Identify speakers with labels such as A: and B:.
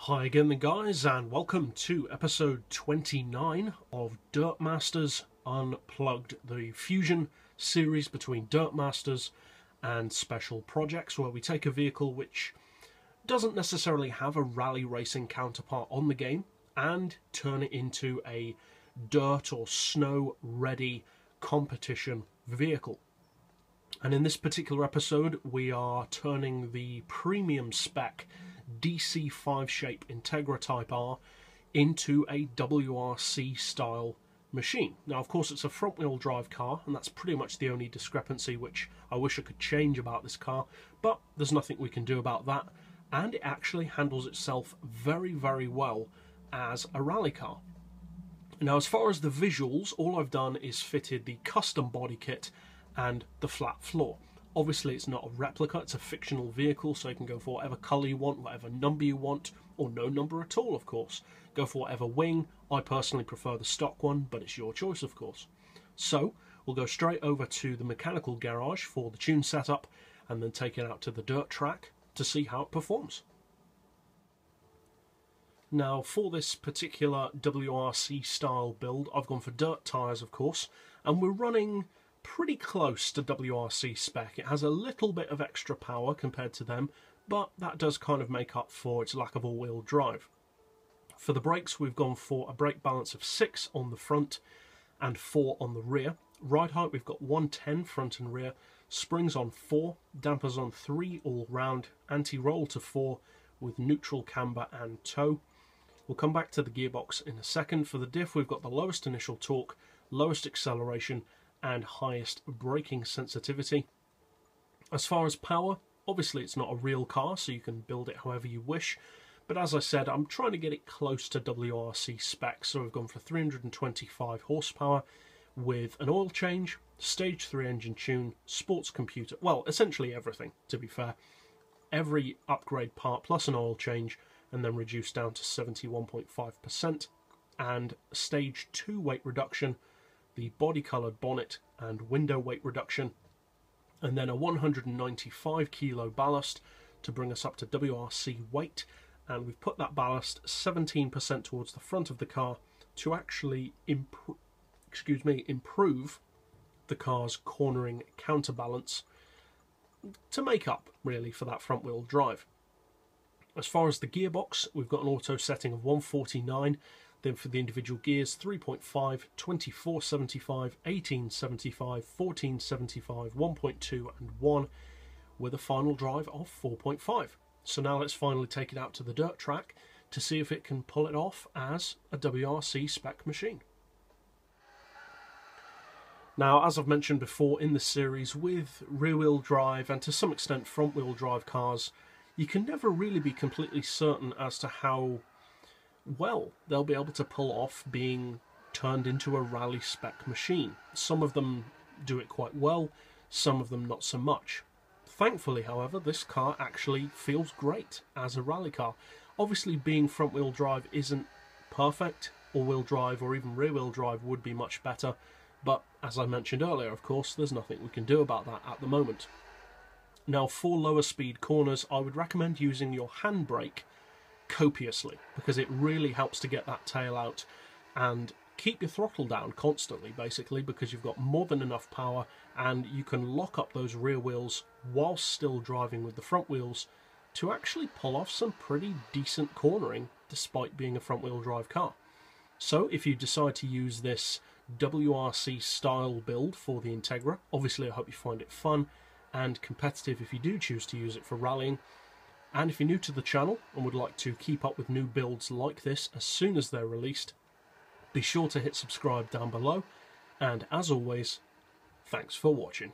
A: Hi again then guys, and welcome to episode 29 of Dirtmasters Unplugged, the fusion series between Dirtmasters and Special Projects, where we take a vehicle which doesn't necessarily have a rally racing counterpart on the game and turn it into a dirt or snow ready competition vehicle. And in this particular episode we are turning the premium spec DC5 shape Integra Type R into a WRC-style machine. Now of course it's a front wheel drive car, and that's pretty much the only discrepancy which I wish I could change about this car, but there's nothing we can do about that, and it actually handles itself very well as a rally car. Now as far as the visuals, all I've done is fitted the custom body kit and the flat floor. Obviously it's not a replica, it's a fictional vehicle, so you can go for whatever colour you want, whatever number you want, or no number at all of course. Go for whatever wing. I personally prefer the stock one, but it's your choice of course. So we'll go straight over to the mechanical garage for the tune setup and then take it out to the dirt track to see how it performs. Now for this particular WRC style build I've gone for dirt tyres of course, and we're running pretty close to WRC spec. It has a little bit of extra power compared to them, but that does kind of make up for its lack of all-wheel drive. For the brakes we've gone for a brake balance of 6 on the front and 4 on the rear. Ride height we've got 110 front and rear, springs on 4, dampers on 3 all round, anti-roll to 4 with neutral camber and toe. We'll come back to the gearbox in a second. For the diff we've got the lowest initial torque, lowest acceleration and highest braking sensitivity. As far as power, obviously it's not a real car, so you can build it however you wish, but as I said, I'm trying to get it close to WRC specs, so we've gone for 325 horsepower with an oil change, stage 3 engine tune, sports computer, well essentially everything to be fair, every upgrade part plus an oil change, and then reduced down to 71.5%, and stage 2 weight reduction, the body coloured bonnet and window weight reduction, and then a 195 kilo ballast to bring us up to WRC weight, and we've put that ballast 17% towards the front of the car to actually improve the car's cornering counterbalance to make up really for that front wheel drive. As far as the gearbox, we've got an auto setting of 149. Then for the individual gears, 3.5, 2475, 1875, 1475, 1.2 and 1, with a final drive of 4.5. So now let's finally take it out to the dirt track to see if it can pull it off as a WRC spec machine. Now as I've mentioned before in this series, with rear wheel drive and to some extent front wheel drive cars, you can never really be completely certain as to how well they'll be able to pull off being turned into a rally spec machine. Some of them do it quite well, some of them not so much. Thankfully however, this car actually feels great as a rally car. Obviously being front wheel drive isn't perfect, all-wheel drive or even rear wheel drive would be much better, but as I mentioned earlier of course there's nothing we can do about that at the moment. Now for lower speed corners I would recommend using your handbrake copiously, because it really helps to get that tail out and keep your throttle down constantly basically, because you've got more than enough power and you can lock up those rear wheels whilst still driving with the front wheels to actually pull off some pretty decent cornering despite being a front wheel drive car. So if you decide to use this WRC style build for the Integra, obviously I hope you find it fun and competitive if you do choose to use it for rallying. And if you're new to the channel and would like to keep up with new builds like this as soon as they're released, be sure to hit subscribe down below, and as always, thanks for watching.